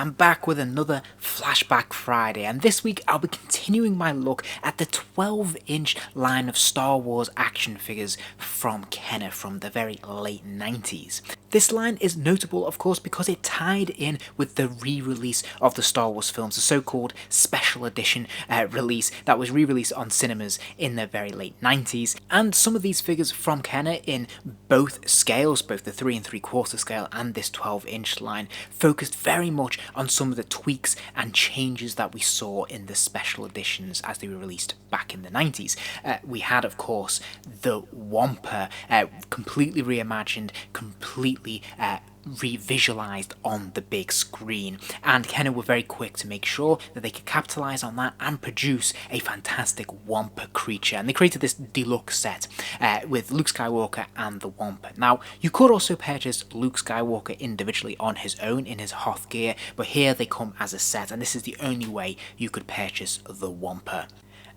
I'm back with another Flashback Friday, and this week I'll be continuing my look at the 12-inch line of Star Wars action figures from Kenner from the very late 90s. This line is notable, of course, because it tied in with the re-release of the Star Wars films, the so-called special edition release that was re-released on cinemas in the very late 90s, and some of these figures from Kenner in both scales, both the 3 3/4 scale and this 12-inch line, focused very much on some of the tweaks and changes that we saw in the special editions as they were released back in the 90s. We had, of course, the Wampa, completely reimagined, completely revisualized on the big screen, and Kenner were very quick to make sure that they could capitalize on that and produce a fantastic Wampa creature, and they created this deluxe set with Luke Skywalker and the Wampa. Now, you could also purchase Luke Skywalker individually on his own in his Hoth gear, but here they come as a set, and this is the only way you could purchase the Wampa.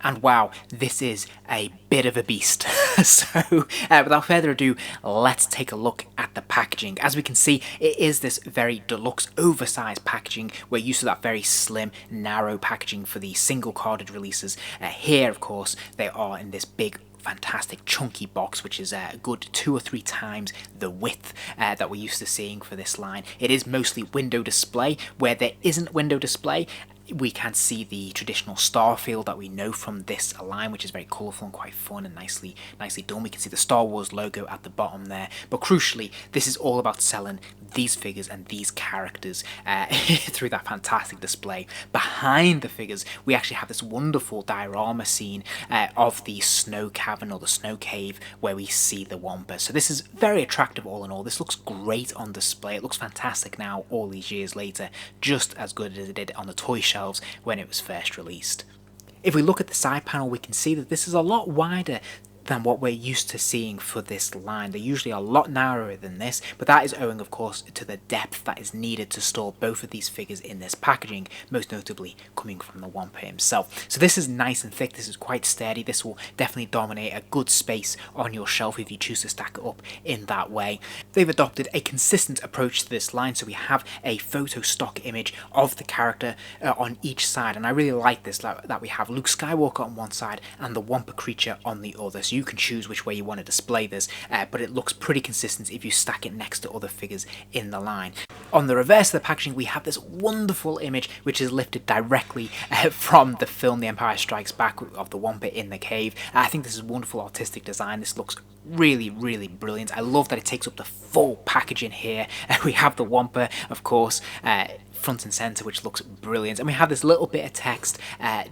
And wow, this is a bit of a beast. So without further ado, let's take a look at the packaging. As we can see, it is this very deluxe, oversized packaging. We're used to that very slim, narrow packaging for the single carded releases. Here, of course, they are in this big, fantastic chunky box, which is a good 2 or 3 times the width that we're used to seeing for this line. It is mostly window display. Where there isn't window display, we can see the traditional star field that we know from this line, which is very colourful and quite fun and nicely done. We can see the Star Wars logo at the bottom there, but crucially, this is all about selling these figures and these characters through that fantastic display. Behind the figures, we actually have this wonderful diorama scene of the snow cavern or the snow cave where we see the Wampa. So this is very attractive all in all. This looks great on display. It looks fantastic now, all these years later, just as good as it did on the toy shelves when it was first released. If we look at the side panel, we can see that this is a lot wider than what we're used to seeing for this line. They're usually a lot narrower than this, but that is owing, of course, to the depth that is needed to store both of these figures in this packaging, most notably coming from the Wampa himself. So this is nice and thick, this is quite sturdy, this will definitely dominate a good space on your shelf if you choose to stack it up in that way. They've adopted a consistent approach to this line, so we have a photo stock image of the character on each side, and I really like this, that we have Luke Skywalker on one side and the Wampa creature on the other. So you can choose which way you want to display this, but it looks pretty consistent if you stack it next to other figures in the line. On the reverse of the packaging, we have this wonderful image which is lifted directly from the film The Empire Strikes Back of the Wampa in the cave. I think this is wonderful artistic design. This looks really brilliant. I love that it takes up the full packaging here. We have the Wampa, of course, front and center, which looks brilliant, and we have this little bit of text,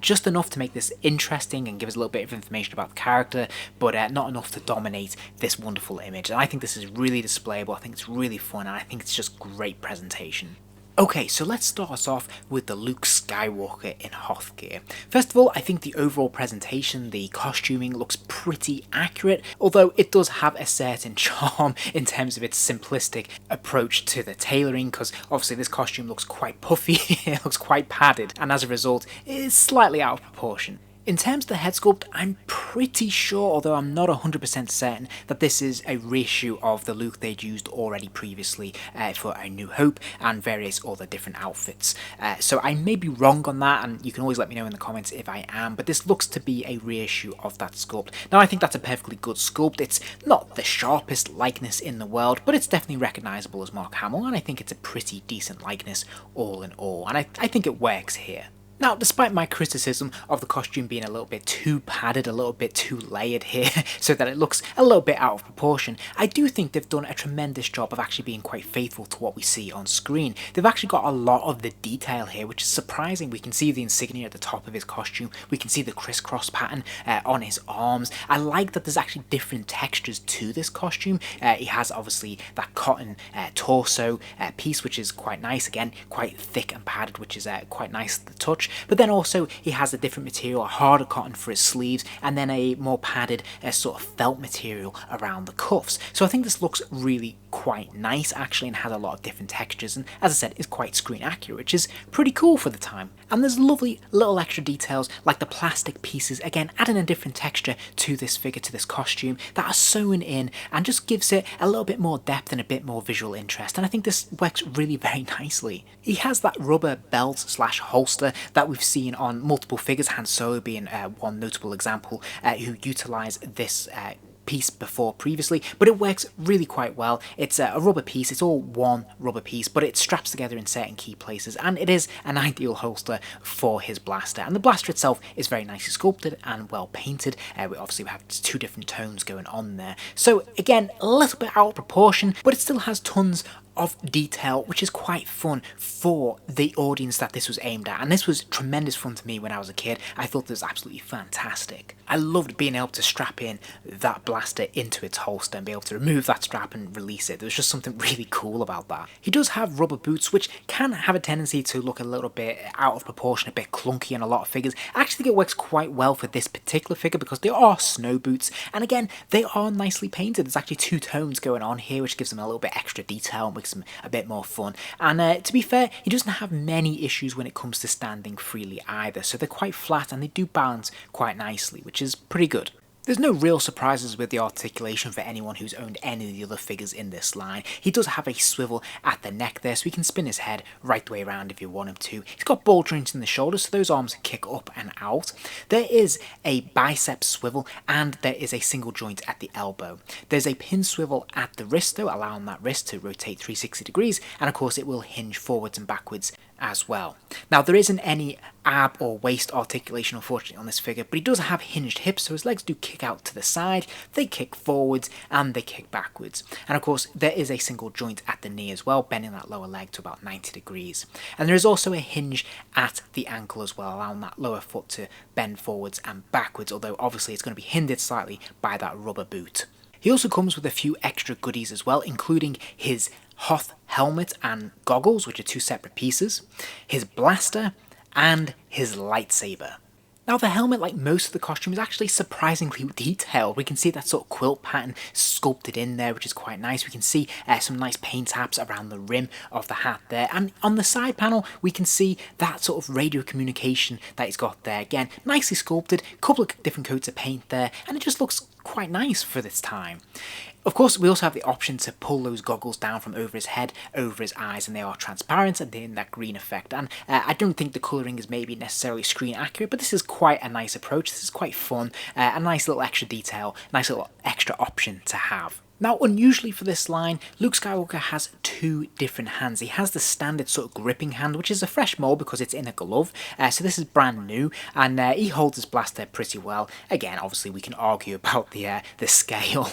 just enough to make this interesting and give us a little bit of information about the character, but not enough to dominate this wonderful image. And I think this is really displayable. I think it's really fun, and I think it's just great presentation. Okay, so let's start us off with the Luke Skywalker in Hoth gear. First of all, I think the overall presentation, the costuming, looks pretty accurate, although it does have a certain charm in terms of its simplistic approach to the tailoring, because obviously this costume looks quite puffy, it looks quite padded, and as a result, it is slightly out of proportion. In terms of the head sculpt, I'm pretty sure, although I'm not 100% certain, that this is a reissue of the Luke they'd used already previously for A New Hope and various other different outfits. So I may be wrong on that, and you can always let me know in the comments if I am, but this looks to be a reissue of that sculpt. Now, I think that's a perfectly good sculpt. It's not the sharpest likeness in the world, but it's definitely recognisable as Mark Hamill, and I think it's a pretty decent likeness all in all, and I think it works here. Now, despite my criticism of the costume being a little bit too padded, a little bit too layered here, so that it looks a little bit out of proportion, I do think they've done a tremendous job of actually being quite faithful to what we see on screen. They've actually got a lot of the detail here, which is surprising. We can see the insignia at the top of his costume, we can see the crisscross pattern on his arms. I like that there's actually different textures to this costume. He has obviously that cotton torso piece, which is quite nice, again, quite thick and padded, which is quite nice to the touch. But then also he has a different material, a harder cotton for his sleeves, and then a more padded sort of felt material around the cuffs. So I think this looks really quite nice actually, and has a lot of different textures, and as I said, is quite screen accurate, which is pretty cool for the time. And there's lovely little extra details like the plastic pieces, again adding a different texture to this figure, to this costume, that are sewn in and just gives it a little bit more depth and a bit more visual interest, and I think this works really very nicely. He has that rubber belt slash holster that we've seen on multiple figures, Han Solo being one notable example who utilised this piece before previously, but it works really quite well. It's a rubber piece, it's all one rubber piece, but it straps together in certain key places, and it is an ideal holster for his blaster. And the blaster itself is very nicely sculpted and well painted. Obviously we have two different tones going on there, so again a little bit out of proportion, but it still has tons of detail, which is quite fun for the audience that this was aimed at, and this was tremendous fun to me when I was a kid. I thought this was absolutely fantastic. I loved being able to strap in that blaster into its holster and be able to remove that strap and release it. There was just something really cool about that. He does have rubber boots, which can have a tendency to look a little bit out of proportion, a bit clunky in a lot of figures. I actually think it works quite well for this particular figure because they are snow boots, and again they are nicely painted. There's actually two tones going on here, which gives them a little bit extra detail and makes them a bit more fun. And to be fair, he doesn't have many issues when it comes to standing freely either, so they're quite flat and they do balance quite nicely, which is pretty good. There's no real surprises with the articulation for anyone who's owned any of the other figures in this line. He does have a swivel at the neck there, so he can spin his head right the way around if you want him to. He's got ball joints in the shoulders, so those arms kick up and out. There is a bicep swivel, and there is a single joint at the elbow. There's a pin swivel at the wrist though, allowing that wrist to rotate 360 degrees, and of course it will hinge forwards and backwards as well. Now there isn't any ab or waist articulation unfortunately on this figure, but he does have hinged hips, so his legs do kick out to the side, they kick forwards and they kick backwards. And of course there is a single joint at the knee as well, bending that lower leg to about 90 degrees. And there is also a hinge at the ankle as well, allowing that lower foot to bend forwards and backwards, although obviously it's going to be hindered slightly by that rubber boot. He also comes with a few extra goodies as well, including his Hoth helmet and goggles, which are two separate pieces, his blaster, and his lightsaber. Now the helmet, like most of the costume, is actually surprisingly detailed. We can see that sort of quilt pattern sculpted in there, which is quite nice. We can see some nice paint taps around the rim of the hat there, and on the side panel we can see that sort of radio communication that he's got there. Again, nicely sculpted, a couple of different coats of paint there, and it just looks quite nice for this time. Of course, we also have the option to pull those goggles down from over his head, over his eyes, and they are transparent and in that green effect. And I don't think the colouring is maybe necessarily screen accurate, but this is quite a nice approach. This is quite fun, a nice little extra detail, nice little extra option to have. Now, unusually for this line, Luke Skywalker has two different hands. He has the standard sort of gripping hand, which is a fresh mold because it's in a glove, so this is brand new, and he holds his blaster pretty well. Again, obviously we can argue about the scale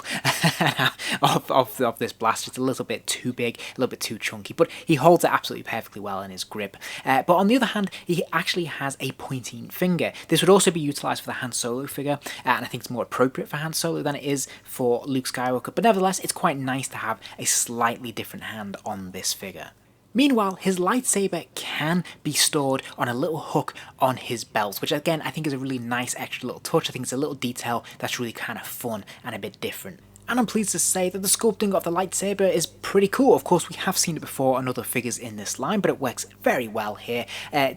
of this blaster. It's a little bit too big, a little bit too chunky, but he holds it absolutely perfectly well in his grip. But on the other hand, he actually has a pointing finger. This would also be utilised for the Han Solo figure, and I think it's more appropriate for Han Solo than it is for Luke Skywalker, but nevertheless, it's quite nice to have a slightly different hand on this figure. Meanwhile, his lightsaber can be stored on a little hook on his belt, which again I think is a really nice extra little touch. I think it's a little detail that's really kind of fun and a bit different. And I'm pleased to say that the sculpting of the lightsaber is pretty cool. Of course, we have seen it before on other figures in this line, but it works very well here.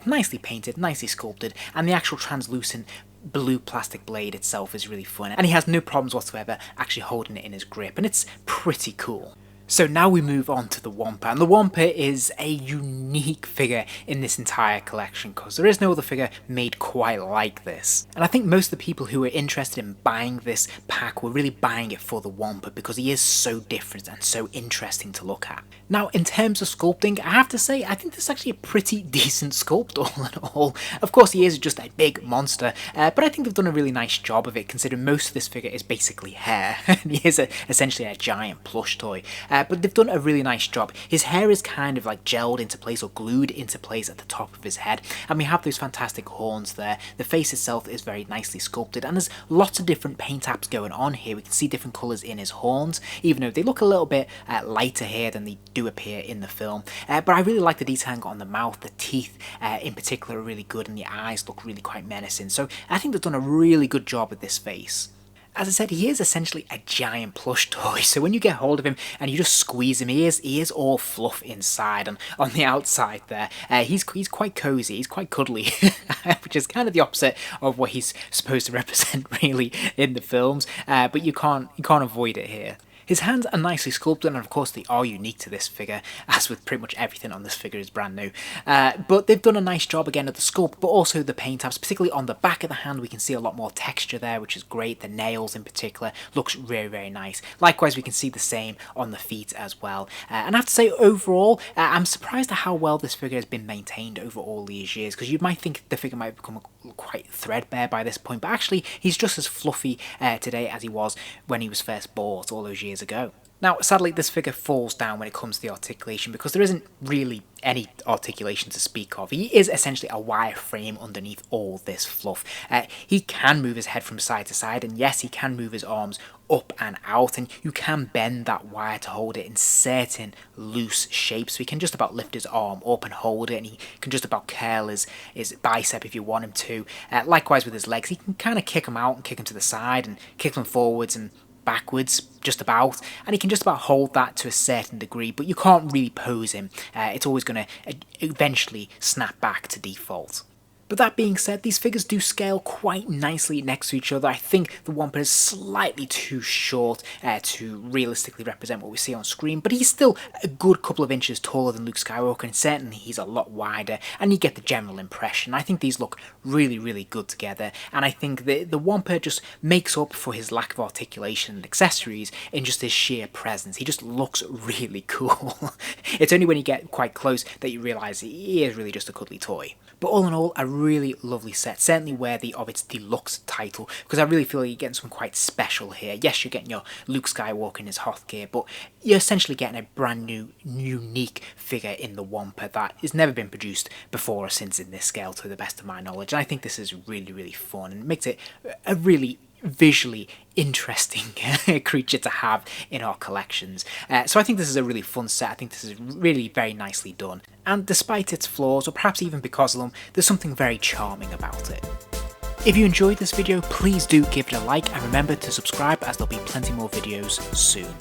Nicely painted, nicely sculpted, and the actual translucent blue plastic blade itself is really fun, and he has no problems whatsoever actually holding it in his grip, and it's pretty cool. So now we move on to the Wampa, and the Wampa is a unique figure in this entire collection because there is no other figure made quite like this. And I think most of the people who were interested in buying this pack were really buying it for the Wampa because he is so different and so interesting to look at. Now, in terms of sculpting, I have to say I think this is actually a pretty decent sculpt all in all. Of course, he is just a big monster, but I think they've done a really nice job of it considering most of this figure is basically hair. He is essentially a giant plush toy. But they've done a really nice job. His hair is kind of like gelled into place or glued into place at the top of his head, and we have those fantastic horns there. The face itself is very nicely sculpted, and there's lots of different paint apps going on here. We can see different colours in his horns, even though they look a little bit lighter here than they do appear in the film. But I really like the detailing on the mouth. The teeth in particular are really good, and the eyes look really quite menacing. So I think they've done a really good job with this face. As I said, he is essentially a giant plush toy, so when you get hold of him and you just squeeze him, he is all fluff inside, and on the outside there, he's quite cozy, he's quite cuddly, which is kind of the opposite of what he's supposed to represent really in the films, but you can't avoid it here. His hands are nicely sculpted, and of course they are unique to this figure, as with pretty much everything on this figure is brand new. But they've done a nice job again of the sculpt, but also the paint apps, particularly on the back of the hand we can see a lot more texture there, which is great. The nails in particular looks very, very nice. Likewise, we can see the same on the feet as well. And I have to say, overall, I'm surprised at how well this figure has been maintained over all these years, because you might think the figure might have become quite threadbare by this point, but actually he's just as fluffy today as he was when he was first bought all those years ago. Now, sadly, this figure falls down when it comes to the articulation, because there isn't really any articulation to speak of. He is essentially a wire frame underneath all this fluff. He can move his head from side to side, and yes, he can move his arms up and out, and you can bend that wire to hold it in certain loose shapes. So he can just about lift his arm up and hold it, and he can just about curl his bicep if you want him to. Likewise with his legs, he can kind of kick them out and kick them to the side and kick them forwards and backwards just about, and he can just about hold that to a certain degree, but you can't really pose him. It's always going to eventually snap back to default. But that being said, these figures do scale quite nicely next to each other. I think the Wampa is slightly too short to realistically represent what we see on screen, but he's still a good couple of inches taller than Luke Skywalker, and certainly he's a lot wider, and you get the general impression. I think these look really, really good together, and I think the Wampa just makes up for his lack of articulation and accessories in just his sheer presence. He just looks really cool. It's only when you get quite close that you realise he is really just a cuddly toy. But all in all, a really lovely set, certainly worthy of its deluxe title, because I really feel you're getting something quite special here. Yes, you're getting your Luke Skywalker in his Hoth gear, but you're essentially getting a brand new, unique figure in the Wampa that has never been produced before or since in this scale, to the best of my knowledge. And I think this is really, really fun, and makes it a really visually interesting creature to have in our collections. So I think this is a really fun set. I think this is really very nicely done, and despite its flaws, or perhaps even because of them, there's something very charming about it. If you enjoyed this video, please do give it a like, and remember to subscribe, as there'll be plenty more videos soon.